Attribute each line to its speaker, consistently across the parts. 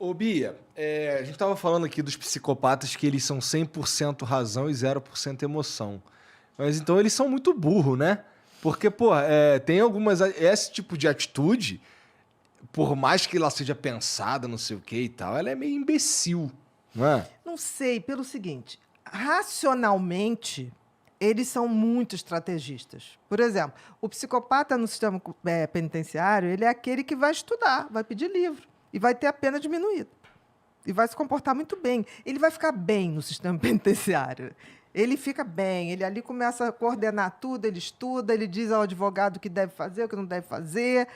Speaker 1: Ô, Bia, a gente tava falando aqui dos psicopatas que eles são 100% razão e 0% emoção. Mas então eles são muito burros, né? Porque, pô, tem algumas... Esse tipo de atitude, por mais que ela seja pensada, não sei o que e tal, ela é meio imbecil, não é?
Speaker 2: Não sei, pelo seguinte, racionalmente, eles são muito estrategistas. Por exemplo, o psicopata no sistema penitenciário, ele é aquele que vai estudar, vai pedir livro e vai ter a pena diminuída. E vai se comportar muito bem. Ele vai ficar bem no sistema penitenciário. Ele fica bem, ele ali começa a coordenar tudo, ele estuda, ele diz ao advogado o que deve fazer, o que não deve fazer.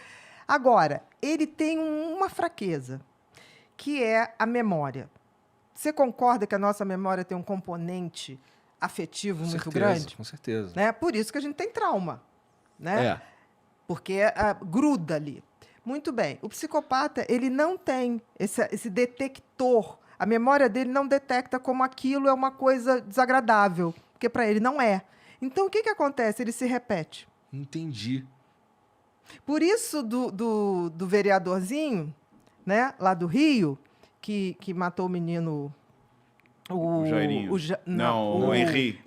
Speaker 2: Agora, ele tem uma fraqueza, que é a memória. Você concorda que a nossa memória tem um componente afetivo muito grande?
Speaker 1: Com certeza.
Speaker 2: Né? Por isso que a gente tem trauma, né? Porque gruda ali. Muito bem. O psicopata, ele não tem esse detector. A memória dele não detecta como aquilo é uma coisa desagradável, porque para ele não é. Então, o que acontece? Ele se repete.
Speaker 1: Entendi.
Speaker 2: Por isso, do vereadorzinho, né, lá do Rio, que matou o menino...
Speaker 3: O Jairinho.
Speaker 2: O
Speaker 3: Henri.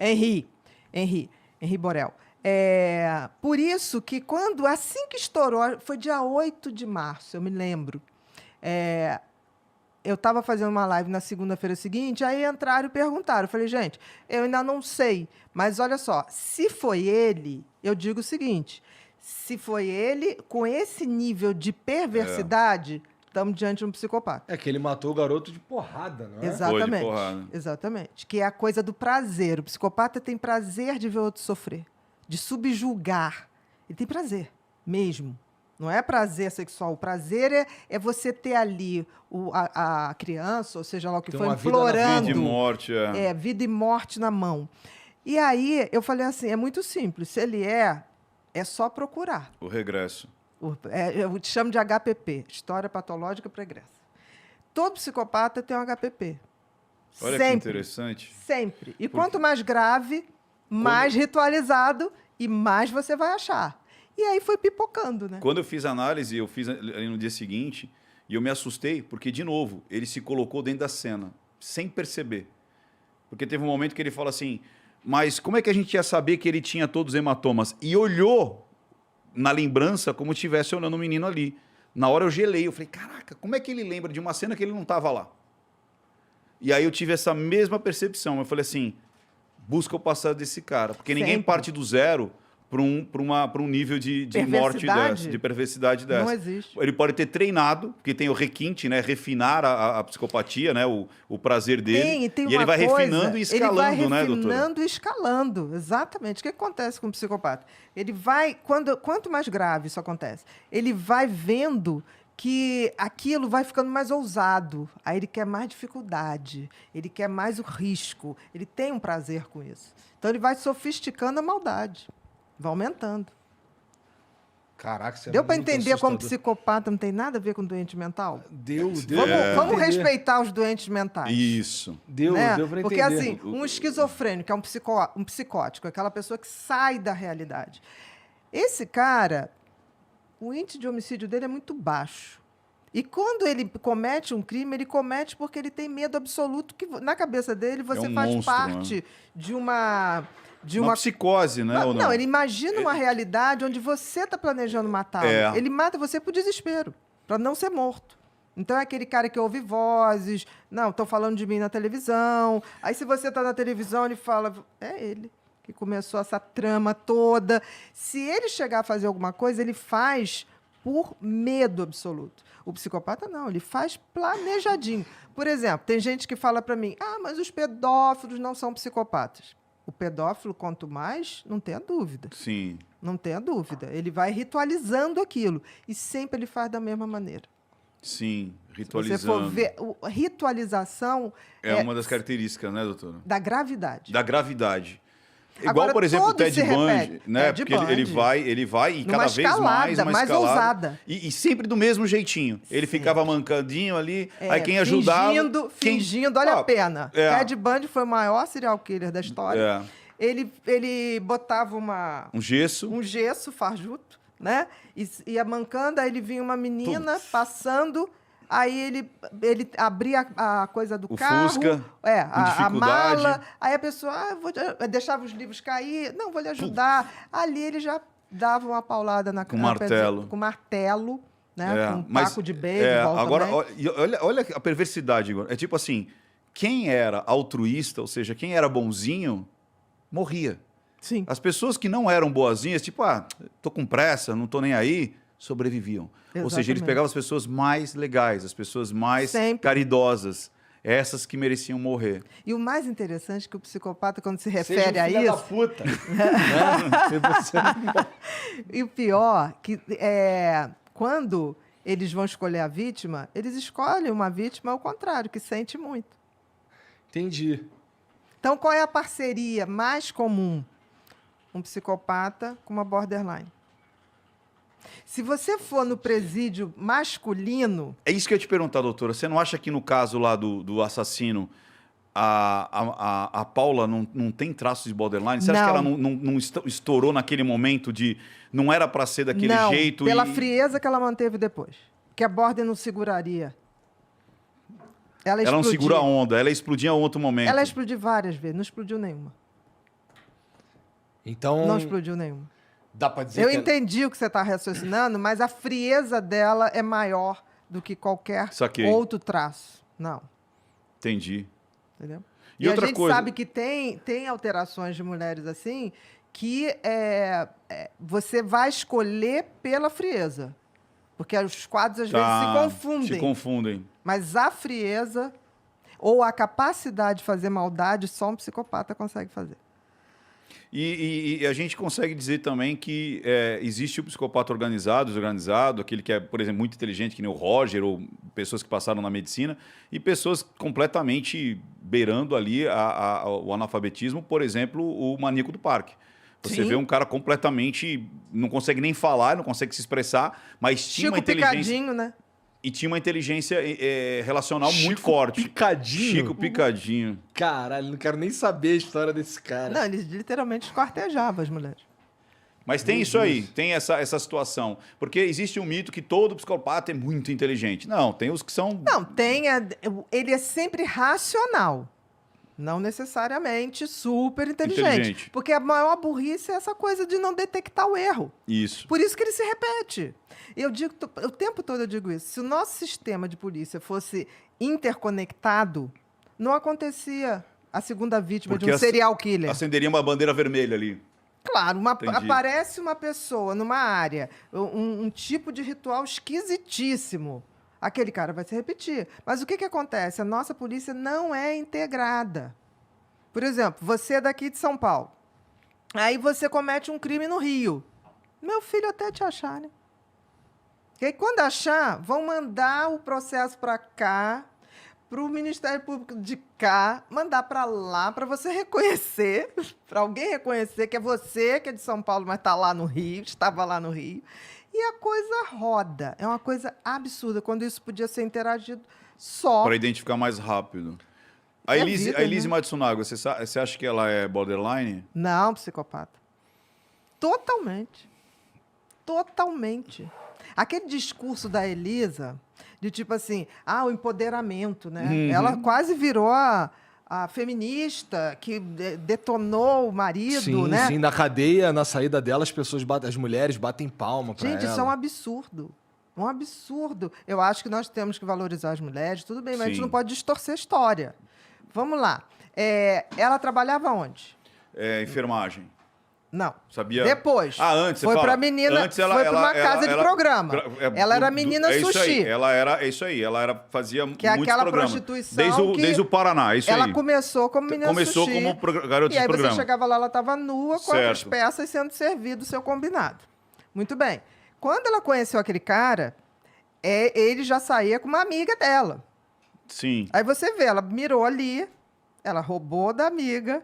Speaker 2: Henri Borel. Por isso que assim que estourou, foi dia 8 de março, eu me lembro, eu estava fazendo uma live na segunda-feira seguinte, aí entraram e perguntaram. Eu falei, gente, eu ainda não sei, mas olha só, se foi ele, eu digo o seguinte, se foi ele, com esse nível de perversidade, estamos diante de um psicopata.
Speaker 1: É que ele matou o garoto de porrada, não é?
Speaker 2: Exatamente.
Speaker 3: Foi de porrada.
Speaker 2: Exatamente. Que é a coisa do prazer. O psicopata tem prazer de ver o outro sofrer, de subjugar. Ele tem prazer, mesmo. Não é prazer sexual. O prazer é você ter ali a criança, ou seja lá o que
Speaker 1: Tem
Speaker 2: for,
Speaker 1: uma vida
Speaker 2: implorando.
Speaker 3: Vida e morte.
Speaker 2: Vida e morte na mão. E aí, eu falei assim, é muito simples. Se ele é só procurar.
Speaker 3: O regresso.
Speaker 2: Eu te chamo de HPP, História Patológica Pregressa. Todo psicopata tem um HPP.
Speaker 3: Olha
Speaker 2: sempre,
Speaker 3: que interessante.
Speaker 2: Sempre. E quanto mais grave, mais ritualizado e mais você vai achar. E aí foi pipocando, né?
Speaker 3: Quando eu fiz a análise, eu fiz ali no dia seguinte, e eu me assustei, porque, de novo, ele se colocou dentro da cena, sem perceber. Porque teve um momento que ele fala assim, mas como é que a gente ia saber que ele tinha todos os hematomas? E olhou na lembrança como se estivesse olhando o menino ali. Na hora eu gelei, eu falei, caraca, como é que ele lembra de uma cena que ele não estava lá? E aí eu tive essa mesma percepção. Eu falei assim, busca o passado desse cara. Porque ninguém parte do zero para um nível de morte dessa, de perversidade dessa.
Speaker 2: Não existe.
Speaker 3: Ele pode ter treinado, porque tem o requinte, né? Refinar a psicopatia, né? O prazer dele.
Speaker 2: Tem
Speaker 3: e ele vai refinando e escalando, né, doutora?
Speaker 2: Ele vai refinando e escalando, exatamente. O que acontece com o psicopata? Ele vai, quanto mais grave isso acontece, ele vai vendo que aquilo vai ficando mais ousado. Aí ele quer mais dificuldade, ele quer mais o risco, ele tem um prazer com isso. Então ele vai sofisticando a maldade. Vai aumentando.
Speaker 1: Caraca, você
Speaker 2: deu para entender como psicopata não tem nada a ver com doente mental?
Speaker 1: Deu.
Speaker 2: Vamos respeitar os doentes mentais.
Speaker 3: Isso.
Speaker 1: Deu para entender.
Speaker 2: Porque assim, um esquizofrênico é um psicótico, aquela pessoa que sai da realidade. Esse cara, o índice de homicídio dele é muito baixo. E quando ele comete um crime, ele comete porque ele tem medo absoluto que na cabeça dele você faz
Speaker 3: monstro,
Speaker 2: parte, né, de uma
Speaker 3: psicose, né?
Speaker 2: Não, ele imagina uma realidade onde você está planejando matá-lo. Ele mata você por desespero, para não ser morto. Então é aquele cara que ouve vozes, não, estão falando de mim na televisão. Aí se você está na televisão, ele fala, é ele que começou essa trama toda. Se ele chegar a fazer alguma coisa, ele faz por medo absoluto. O psicopata não, ele faz planejadinho. Por exemplo, tem gente que fala para mim, mas os pedófilos não são psicopatas. O pedófilo, quanto mais, não tenha dúvida.
Speaker 3: Sim.
Speaker 2: Não tenha dúvida. Ele vai ritualizando aquilo. E sempre ele faz da mesma maneira.
Speaker 3: Sim, ritualizando.
Speaker 2: Se você for ver, ritualização
Speaker 3: é uma das características, né, doutora?
Speaker 2: Da gravidade.
Speaker 3: Da gravidade. Igual,
Speaker 2: agora,
Speaker 3: por exemplo, o Ted Bundy, né?
Speaker 2: Ted
Speaker 3: Porque ele vai e cada vez mais
Speaker 2: ousada.
Speaker 3: E sempre do mesmo jeitinho. Ele ficava mancadinho ali, aí quem ajudava...
Speaker 2: Fingindo, olha a pena. Ted Bundy foi o maior serial killer da história. Ele botava um gesso fajuto, né? E a mancanda, aí ele vinha uma menina passando, Aí ele abria a coisa do
Speaker 3: O
Speaker 2: carro.
Speaker 3: Fusca, com
Speaker 2: A
Speaker 3: dificuldade.
Speaker 2: mala. Aí a pessoa deixava os livros cair. Não, vou lhe ajudar. Ali ele já dava uma paulada
Speaker 3: Com martelo.
Speaker 2: Com martelo, né? Com um taco de beisebol
Speaker 3: agora,
Speaker 2: também.
Speaker 3: olha a perversidade, Igor. É tipo assim, quem era altruísta, ou seja, quem era bonzinho, morria.
Speaker 2: Sim.
Speaker 3: As pessoas que não eram boazinhas, tipo, tô com pressa, não tô nem aí, sobreviviam. Ou seja, eles
Speaker 2: Exatamente.
Speaker 3: pegavam as pessoas mais legais, as pessoas mais
Speaker 2: Sempre.
Speaker 3: caridosas, essas que mereciam morrer.
Speaker 2: E o mais interessante é que o psicopata, quando se
Speaker 1: Seja
Speaker 2: refere
Speaker 1: um
Speaker 2: a
Speaker 1: filho da
Speaker 2: isso...
Speaker 1: puta. Né? Se você-
Speaker 2: E o pior, que quando eles vão escolher a vítima, eles escolhem uma vítima ao contrário, que sente muito.
Speaker 1: Entendi.
Speaker 2: Então, qual é a parceria mais comum? Um psicopata com uma borderline. Se você for no presídio masculino,
Speaker 3: É isso que eu ia te perguntar, doutora. Você não acha que no caso lá do assassino, a Paula não tem traços de borderline? Você acha que ela não estourou naquele momento de... Não era para ser daquele
Speaker 2: não,
Speaker 3: jeito?
Speaker 2: pela frieza que ela manteve depois. Que a border não seguraria. Ela
Speaker 3: Ela não
Speaker 2: explodia.
Speaker 3: segura a onda, ela explodia em outro momento.
Speaker 2: Ela explodiu várias vezes, não explodiu nenhuma.
Speaker 1: Então,
Speaker 2: Não explodiu nenhuma.
Speaker 1: dá pra dizer
Speaker 2: Eu
Speaker 1: que...
Speaker 2: entendi o que você está raciocinando, mas a frieza dela é maior do que qualquer
Speaker 3: Saquei.
Speaker 2: outro traço. Não,
Speaker 3: Entendi.
Speaker 2: entendeu?
Speaker 3: E
Speaker 2: E
Speaker 3: outra
Speaker 2: a gente
Speaker 3: coisa-
Speaker 2: sabe que tem alterações de mulheres assim que você vai escolher pela frieza. Porque os quadros às vezes se confundem.
Speaker 3: Se confundem.
Speaker 2: Mas a frieza ou a capacidade de fazer maldade só um psicopata consegue fazer.
Speaker 3: E a gente consegue dizer também que existe o psicopata desorganizado, aquele que é, por exemplo, muito inteligente, que nem o Roger, ou pessoas que passaram na medicina, e pessoas completamente beirando ali o analfabetismo, por exemplo, o maníaco do parque. Você
Speaker 2: Sim.
Speaker 3: vê um cara completamente... Não consegue nem falar, não consegue se expressar, mas tinha uma
Speaker 2: Chico
Speaker 3: inteligência...
Speaker 2: Picadinho, né?
Speaker 3: E tinha uma inteligência relacional muito
Speaker 1: Chico
Speaker 3: forte.
Speaker 1: Picadinho?
Speaker 3: Chico Picadinho.
Speaker 1: Caralho, não quero nem saber a história desse cara.
Speaker 2: Não, ele literalmente esquartejava as mulheres.
Speaker 3: Mas tem isso aí, tem essa situação. Porque existe um mito que todo psicopata é muito inteligente. Não, tem os que são...
Speaker 2: Não, ele é sempre racional. Não necessariamente super inteligente. Porque a maior burrice é essa coisa de não detectar o erro.
Speaker 3: Isso.
Speaker 2: Por isso que ele se repete. Eu digo, o tempo todo eu digo isso. Se o nosso sistema de polícia fosse interconectado, não acontecia a segunda vítima
Speaker 3: Porque
Speaker 2: de um serial killer.
Speaker 3: Acenderia uma bandeira vermelha ali.
Speaker 2: Claro,
Speaker 3: Entendi.
Speaker 2: aparece uma pessoa numa área, um tipo de ritual esquisitíssimo. Aquele cara vai se repetir. Mas o que acontece? A nossa polícia não é integrada. Por exemplo, você é daqui de São Paulo. Aí você comete um crime no Rio. Meu filho até te achar, né? E aí, quando achar, vão mandar o processo para cá, para o Ministério Público de cá, mandar para lá, para você reconhecer, para alguém reconhecer que é você que é de São Paulo, mas está lá no Rio, estava lá no Rio. E a coisa roda. É uma coisa absurda, quando isso podia ser interagido só.
Speaker 3: Para identificar mais rápido. A
Speaker 2: É
Speaker 3: Elise,
Speaker 2: vida,
Speaker 3: a Elise
Speaker 2: né?
Speaker 3: Matsunaga, você acha que ela é borderline?
Speaker 2: Não, psicopata. Totalmente. Totalmente. Aquele discurso da Elisa, de tipo assim, o empoderamento, né?
Speaker 3: Uhum.
Speaker 2: Ela quase virou a feminista que detonou o marido,
Speaker 1: Sim,
Speaker 2: né?
Speaker 1: sim, na cadeia, na saída dela, as mulheres batem palma pra
Speaker 2: Gente,
Speaker 1: ela.
Speaker 2: isso é um absurdo. Um absurdo. Eu acho que nós temos que valorizar as mulheres, tudo bem, mas a gente
Speaker 3: Sim.
Speaker 2: não pode distorcer a história. Vamos lá. Ela trabalhava onde?
Speaker 3: Enfermagem.
Speaker 2: Não.
Speaker 3: Sabia?
Speaker 2: Depois.
Speaker 3: Antes, você
Speaker 2: foi
Speaker 3: fala.
Speaker 2: para menina,
Speaker 3: Antes ela,
Speaker 2: foi para uma
Speaker 3: ela-
Speaker 2: casa
Speaker 3: ela-
Speaker 2: de programa. Ela era menina
Speaker 3: é isso
Speaker 2: sushi.
Speaker 3: Aí, é isso aí. Ela fazia
Speaker 2: Que é
Speaker 3: muitos
Speaker 2: aquela
Speaker 3: programas.
Speaker 2: prostituição que
Speaker 3: Desde o Paraná, é isso
Speaker 2: Ela
Speaker 3: aí.
Speaker 2: começou como menina
Speaker 3: Começou
Speaker 2: sushi.
Speaker 3: como garota
Speaker 2: E aí
Speaker 3: de programa.
Speaker 2: você chegava lá, ela estava nua, com as
Speaker 3: Certo.
Speaker 2: peças sendo servido o seu combinado. Muito bem. Quando ela conheceu aquele cara, ele já saía com uma amiga dela.
Speaker 3: Sim.
Speaker 2: Aí você vê, ela mirou ali, ela roubou da amiga,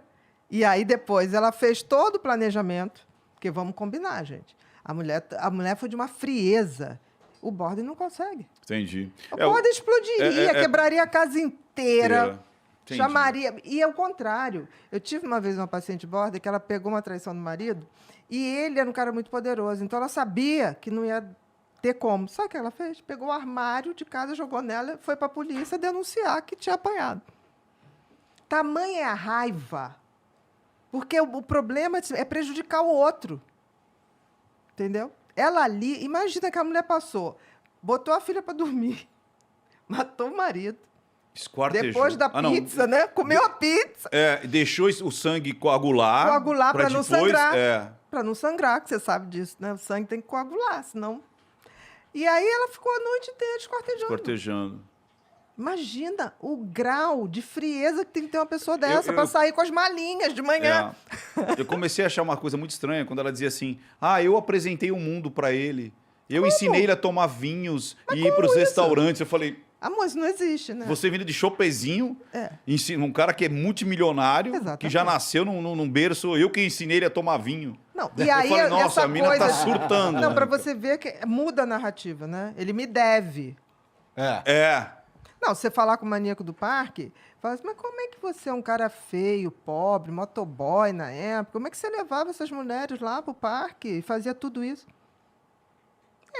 Speaker 2: e aí depois ela fez todo o planejamento, porque vamos combinar, gente. A mulher foi de uma frieza. O Borden não consegue.
Speaker 3: Entendi.
Speaker 2: O Borden explodiria, quebraria a casa inteira.
Speaker 3: Entendi.
Speaker 2: Chamaria. E é o contrário. Eu tive uma vez uma paciente Border que ela pegou uma traição do marido e ele era um cara muito poderoso. Então ela sabia que não ia ter como. Sabe o que ela fez? Pegou o armário de casa, jogou nela, foi para a polícia denunciar que tinha apanhado. Tamanha é a raiva. Porque o problema é prejudicar o outro. Entendeu? Ela ali, imagina que a mulher passou, botou a filha para dormir, matou o marido.
Speaker 3: Esquartejou.
Speaker 2: Depois da pizza, né? Comeu a pizza.
Speaker 3: Deixou o sangue coagular.
Speaker 2: Coagular para não sangrar.
Speaker 3: É.
Speaker 2: Para não sangrar, que você sabe disso, né? O sangue tem que coagular, senão... E aí ela ficou a noite inteira esquartejando. Imagina o grau de frieza que tem que ter uma pessoa dessa para sair com as malinhas de manhã.
Speaker 3: Eu comecei a achar uma coisa muito estranha quando ela dizia assim, eu apresentei o mundo para ele. Eu ensinei ele a tomar vinhos e ir para os restaurantes. Eu falei...
Speaker 2: Amor, isso não existe, né?
Speaker 3: Você vindo de chopezinho, um cara que é multimilionário, que já nasceu num berço, eu que ensinei ele a tomar vinho.
Speaker 2: Não, e aí,
Speaker 3: eu falei, nossa,
Speaker 2: essa
Speaker 3: a mina
Speaker 2: coisa...
Speaker 3: tá surtando.
Speaker 2: Não, para você ver que muda a narrativa, né? Ele me deve. Não, você falar com o maníaco do parque, fala assim, mas como é que você é um cara feio, pobre, motoboy na época? Como é que você levava essas mulheres lá pro parque e fazia tudo isso?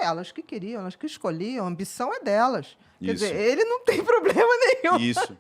Speaker 2: Elas que queriam, elas que escolhiam, a ambição é delas. Quer dizer, ele não tem problema nenhum.
Speaker 3: Isso.